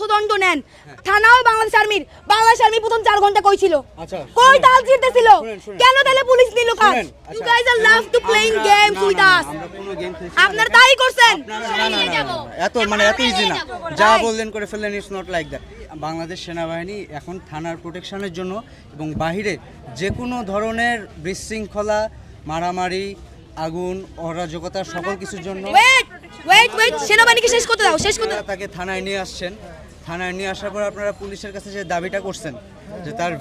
অর্থদণ্ড নেন থানাও বাংলাদেশ আর্মি প্রথম 4 ঘন্টা কই ছিল কই তাল জিততেছিল কেন তাহলে পুলিশ নিল কাজ you guys are love to playing games with us আপনারা তাই করছেন এত ইজি না যা বললেন করে ফেললেন it's not like that Bangladesh সেনাবাহিনী এখন থানার প্রোটেকশনের জন্য এবং বাহিরে যে কোনো ধরনের বিশৃঙ্খলা মারামারি আগুন অরাজকতা সকল কিছুর জন্য ওয়েট সেনাবাহিনীকে শেষ করতে দাও তাকে থানায় নিয়ে আসছেন থানায় নিয়ে আসার পর আপনারা পুলিশের কাছে যে দাবিটা করছেন যে তার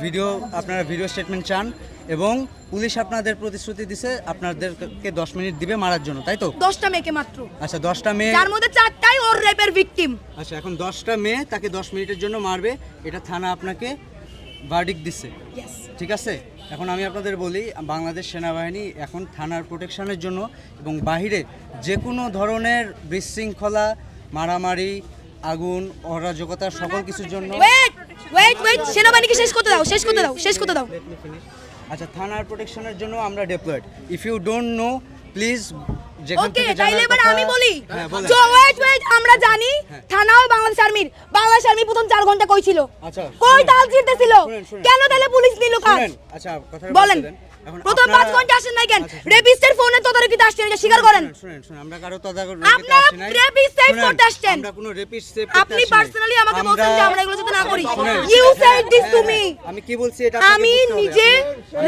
আপনারা ভিডিও স্টেটমেন্ট চান এবং পুলিশ আপনাদের প্রতিশ্রুতি দিছে আপনাদেরকে 10 মিনিট দিবে মারার জন্য তাই তো 10টা মেয়েকে মাত্র আচ্ছা 10টা মেয়ে যার মধ্যে 4টাই ওর রেপের ভিকটিম আচ্ছা এখন 10টা মেয়ে তাকে 10 মিনিটের জন্য মারবে এটা থানা আপনাকে ভার্ডিক্ট দিছে ঠিক আছে এখন আমি আপনাদের বলি বাংলাদেশ সেনাবাহিনী এখন থানার প্রোটেকশনের জন্য এবং বাহিরে যে কোনো ধরনের বিশৃঙ্খলা মারামারি আগুন অরাজকতা সকল কিছুর জন্য ওয়েট সেনাবাহিনীকে শেষ করতে দাও আচ্ছা থানার প্রোটেকশনের জন্য আমরা deployed if you don't know please okay তাইলে এবার আমি বলি ওয়েট আমরা জানি থানাও বাংলাদেশ আর্মি প্রথম 4 ঘন্টা কই ছিল কই তাল জিততেছিল কেন তাহলে পুলিশ নিল কাজ আচ্ছা কথা বলেন প্রথম 5 ঘন্টা আসেন নাই কেন রেপিস্টের ফোনে তদারকিতে আসছেন এটা স্বীকার করেন শুনেন আমরা কারো তদারকিতে আসি নাই রেপিস্ট সেভ করতে আসছেন আমরা কোনো রেপিস্ট সেভ করতে আসি আপনি পার্সোনালি আমাকে বলছেন যে আমরা এগুলো যাতে না করি you said this to me আমি কি বলছি এটা আমি নিজে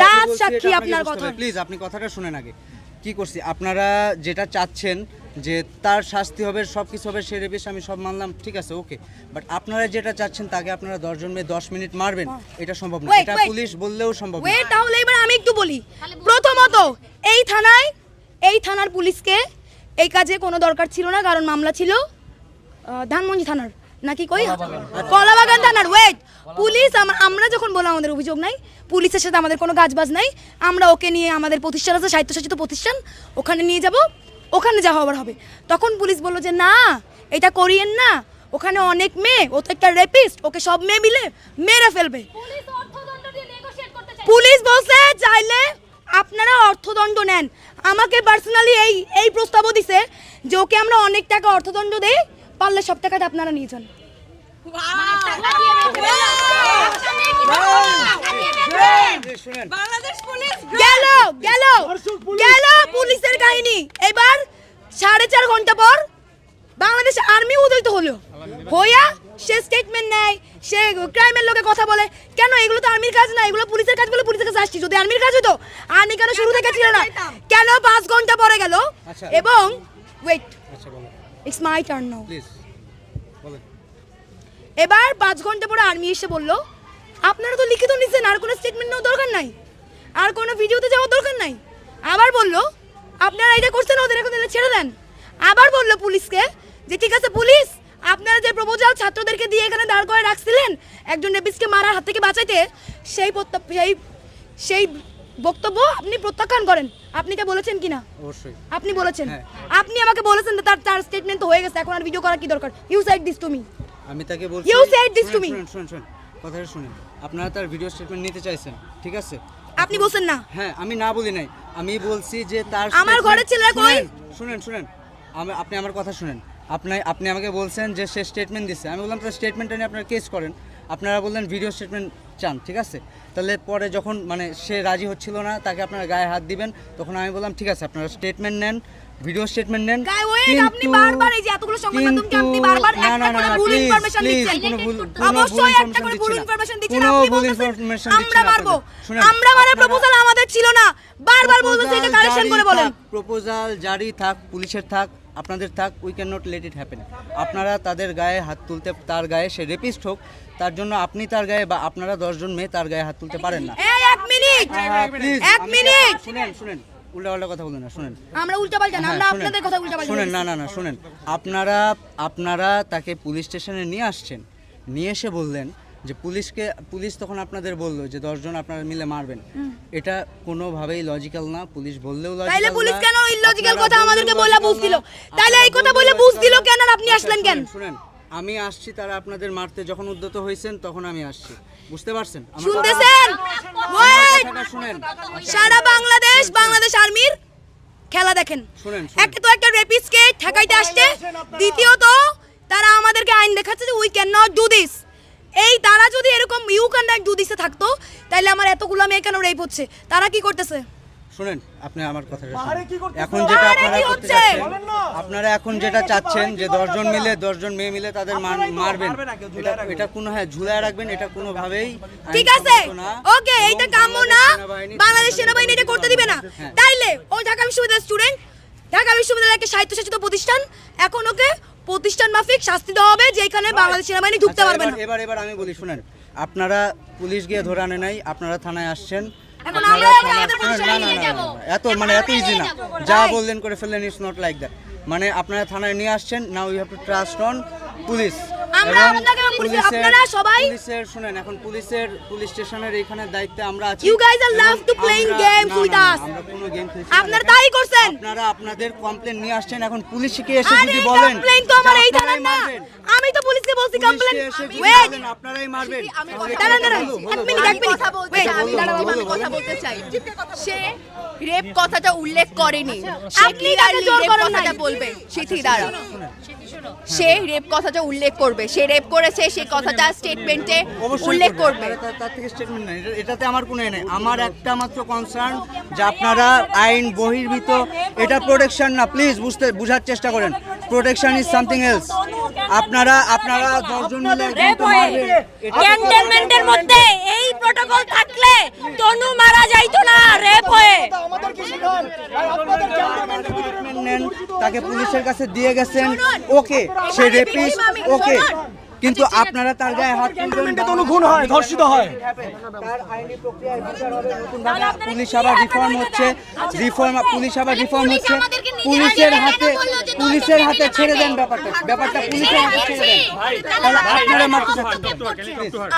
রাজ সাক্ষী আপনার কথা প্লিজ আপনি কথাটা শুনেন আগে কি করছি আপনারা যেটা চাচ্ছেন যে তার শাস্তি হবে সব কিছু হবে সে রেপিস্ট আমি সব মানলাম ঠিক আছে ওকে বাট আপনারা যেটা চাচ্ছেন তাকে আপনারা 10 জন মেয়ে 10 মিনিট মারবেন এটা সম্ভব না এটা পুলিশ বললেও সম্ভব না তাহলে এবার আমি একটু বলি প্রথমত এই থানার পুলিশকে এই কাজে কোনো দরকার ছিল না কারণ মামলা ছিল ধানমন্ডি থানার নাকি কই কলাবাগান থানার পুলিশ আমরা যখন বললাম আমাদের অভিযোগ নাই পুলিশের সাথে আমাদের কোনো কাজবাজ নাই আমরা ওকে নিয়ে আমাদের প্রতিষ্ঠান আছে স্বায়ত্তশাসিত প্রতিষ্ঠান ওখানে নিয়ে যাব ওখানে যা হবার হবে তখন পুলিশ বলল যে না এটা করিয়েন না ওখানে অনেক মেয়ে ও তো একটা রেপিস্ট ওকে সব মেয়ে মিলে মেরে ফেলবে পুলিশ বলছে চাইলে আপনারা অর্থদণ্ড নেন আমাকে পার্সোনালি এই প্রস্তাবও দিছে যে ওকে আমরা অনেক টাকা অর্থদণ্ড দেই পারলে সব টাকাটা আপনারা নিয়ে যান গেল পুলিশের কাহিনী এবার 4.5 ঘন্টা পর বাংলাদেশ আর্মি উদয়িত হলো হইয়া সে স্টেটমেন্ট নেয় সে ক্রাইমের লোকে কথা বলে কেন এগুলো তো আর্মির কাজ না এগুলো পুলিশের কাজ বলে পুলিশের কাছে আসছি যদি আর্মির কাজ হতো আর্মি কেন শুরু থেকে ছিল না কেন 5 ঘন্টা পরে গেল এবং wait it's my turn now এবার 5 ঘন্টা পরে আর্মি এসে বলল আপনারা তো লিখিত নিছেন আর কোনো স্টেটমেন্ট নেওয়ার দরকার নাই আর কোনো ভিডিওতে যাওয়ার দরকার নাই আবার বলল আপনারা এটা করছেন ওদের এখন ছেড়ে দেন আবার বলল পুলিশকে যে ঠিক আছে পুলিশ আপনারা যে প্রপোজাল ছাত্রদেরকে দিয়ে এখানে দাঁড় করে রাখছিলেন একজন রেপিস্টকে মারার হাত থেকে বাঁচাইতে সেই বক্তব্য আপনি প্রত্যাখ্যান করেন আপনি কে বলেছেন কিনা অবশ্যই আপনি বলেছেন আপনি আমাকে বলেছেন তার স্টেটমেন্ট তো হয়ে গেছে এখন আর ভিডিও করার কি দরকার you said this to me আমি তাকে বলছি you said this to me শুনুন কথাটা শুনুন আপনারা তার ভিডিও স্টেটমেন্ট নিতে চাইছেন ঠিক আছে আপনি বলছেন না হ্যাঁ আমি না বলি নাই আমি বলছি যে তার আমার ঘরের ছেলেরা কই শুনেন আপনি আমার কথা শুনেন আপনি আমাকে বলছেন যে সে স্টেটমেন্ট দিচ্ছে আমি বললাম তার স্টেটমেন্টটা নিয়ে আপনারা কেস করেন আপনারা বললেন ভিডিও স্টেটমেন্ট চান ঠিক আছে তাহলে পরে যখন মানে সে রাজি হচ্ছিল না তাকে আপনারা গায়ে হাত দিবেন তখন আমি বললাম ঠিক আছে আপনারা স্টেটমেন্ট নেন ভিডিও স্টেটমেন্ট নেন আপনি বারবার এই যে এতগুলো সংবাদ মাধ্যমকে আপনি বারবার একটা করে ভুল ইনফরমেশন দিচ্ছেন অবশ্যই একটা করে ভুল ইনফরমেশন দিচ্ছেন আপনি বলছেন আমরা মারবো আমরা মানে প্রপোজাল আমাদের ছিল না বারবার বলতেছে এটা কারেকশন করে বলেন প্রপোজাল জারি থাক পুলিশের থাক আপনাদের থাক we can not let it happen আপনারা তাদের গায়ে হাত তুলতে তার গায়ে সে রেপিস্ট হোক তার জন্য আপনি তার গায়ে বা আপনারা 10 জন মেয়ে তার গায়ে হাত তুলতে পারেন না এই এক মিনিট শুনেন উল্টাপাল্টা কথা বলুন না শুনেন আমরা উল্টাপাল্টা না আমরা আপনাদের কথা উল্টাপাল্টা শুনেন না শুনেন আপনারা তাকে পুলিশ স্টেশনে নিয়ে আসছেন নিয়ে এসে বললেন যে পুলিশ তখন আপনাদের বললো যে 10 জন আপনারা মিলে মারবেন এটা কোনোভাবেই লজিক্যাল না পুলিশ বললেও লজিক্যাল তাইলে পুলিশ কেন ইলজিক্যাল কথা আমাদেরকে বলে বুঝ দিল তাইলে এই কথা বলে বুঝ দিল কেন আর আপনি আসলেন কেন শুনেন আমি আসছি তারা আপনাদের মারতে যখন উদ্যত হয়েছেন তখন আমি আসছি বুঝতে পারছেন শুনতেছেন শুনেন সারা বাংলাদেশ আর্মির খেলা দেখেন একটা তো একটা রেপিস্টকে ঠেকাইতে আসছে দ্বিতীয়ত তারা আমাদেরকে আইন দেখাচ্ছে যে we can not do this. এই তারা যদি এরকম ইউ ক্যান নট ডু দিসে থাকতো তাহলে আমার এতগুলো মেয়ে কেন রেপ হচ্ছে? তারা কি করতেছে? শুনেন, আপনি আমার কথাটা শুনুন। এখন যেটা আপনারা করতে চাচ্ছেন, আপনারা এখন যেটা চাচ্ছেন যে 10 জন মিলে 10 জন মেয়ে মিলে তাদের মারবেন, এটা কোনো ঝুলায় রাখবেন, এটা কোনোভাবেই ঠিক আছে, ওকে, এইটা কাম্য না। বাংলাদেশ সেনাবাহিনী এটা করতে দিবে না। তাইলে ও ঢাকা বিশ্ববিদ্যালয়ের স্টুডেন্ট, ঢাকা বিশ্ববিদ্যালয়ের একটা স্বায়ত্তশাসিত প্রতিষ্ঠান, এখন ওকে প্রতিষ্ঠান মাফিক শাস্তি দেওয়া হবে যেখানে বাংলাদেশ সেনাবাহিনী ঢুকতে পারবে না। এবার আমি বলি, শুনেন, আপনারা পুলিশ গিয়ে ধরে আনে নাই, আপনারা থানায় আসছেন। এখন আমরা আমাদের প্রতিষ্ঠানে নিয়ে যাব। এত ইজি না, যা বললেন করে ফেললেন, ইটস নট লাইক দ্যাট। মানে আপনারা থানায় নিয়ে আসছেন, now you have to trust on police. আপনারা সবাই পুলিশের শুনেন, এখন পুলিশ স্টেশনের এখানে দায়িত্বে আমরা আছি। You guys are love to playing games with us. আমরা কোনো গেম খেলছি। আপনারা তাই করছেন। আপনারা আপনাদের কমপ্লেইন নিয়ে আসছেন, এখন পুলিশকে এসে যদি বলেন কমপ্লেইন তো আমার এই থানার না, আমি তো পুলিশকে বলছি কমপ্লেইন। ওয়েট, আপনারাই মারবেন। দাঁড়ান এক মিনিট কথা বলতে চাই। সে রেপ কথাটা উল্লেখ করেনি, আপনি তাকে জোর করেন নাই। বলবে সিথি দ্বারা সে রেপ কথাটা উল্লেখ করবে, সে রেপ করেছে সেই কথাটা স্টেটমেন্টে উল্লেখ করবে। তার থেকে স্টেটমেন্ট নাই, এটাতে আমার কোনো নেই। আমার একটা মাত্র কনসার্ন যে আপনারা আইন বহির্ভূত, এটা প্রোটেকশন না, প্লিজ বুঝার চেষ্টা করেন। Protection is something else. আপনারা 10 জন মিলে একজনকে মারবেন, ক্যান্টনমেন্টের মধ্যে এই প্রোটোকল থাকলে তনু মারা যাইতো না রেপ হয়ে। নেন, তাকে পুলিশের কাছে দিয়ে গেছেন, ওকে, সে রেপিস্ট, ওকে, কিন্তু আপনারা তার গায়ে হাত তুলবেন, কোনো খুন হয়, ধর্ষিত হয়। তার আইনি প্রক্রিয়ায় বিচার হবে নতুনভাবে। পুলিশ আবার রিফর্ম হচ্ছে, পুলিশ আবার রিফর্ম হচ্ছে। পুলিশের হাতে ছেড়ে দেন ব্যাপারটা পুলিশের হাতে ছেড়ে দেন। তাহলে আপনারা মারতে চাচ্ছেন।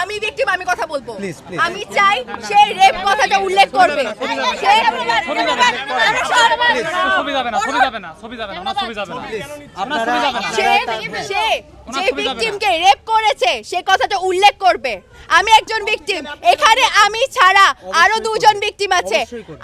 আমি ভিকটিম, আমি কথা বলবো। Please. আমি চাই সে রেপ কথাটা উল্লেখ করবে। সে যে ভিকটিমকে রেপ করেছে সে কথাটা উল্লেখ করবে। আমি একজন ভিকটিম, এখানে আমি ছাড়া আরো 2 জন ভিকটিম আছে।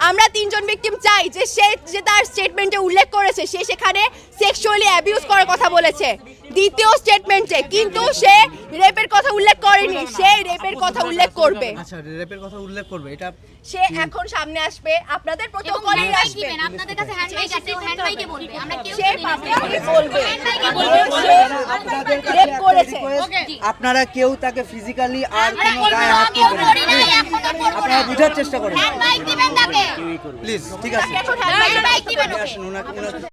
আমরা 3 জন ভিকটিম চাই যে সে যে তার স্টেটমেন্টে উল্লেখ করেছে সে সেখানে সেক্সুয়ালি অ্যাবিউজ করার কথা বলেছে দ্বিতীয় স্টেটমেন্টে, কিন্তু সে রেপের কথা উল্লেখ করেনি। সে রেপের কথা উল্লেখ করবে। আচ্ছা, রেপের কথা উল্লেখ করবে, এটা সে এখন সামনে আসবে, আপনাদের প্রোটোকলে আসবে, আপনাদের কাছে হ্যান্ড মাইক আছে, হ্যান্ড মাইকে বলবে। আমরা কেউ সে পাবলিকলি বলবে আপনাদের কাছে রেপ একটা করেছে। request, আপনারা কেউ তাকে ফিজিক্যালি আর কোনো গায়ে হাত তুলবেন না। আপনারা বুঝার চেষ্টা করেন, মাইক দিবেন তাকে। প্লিজ। ঠিক আছে, এখন হ্যান্ড মাইক আসুন ওনাকে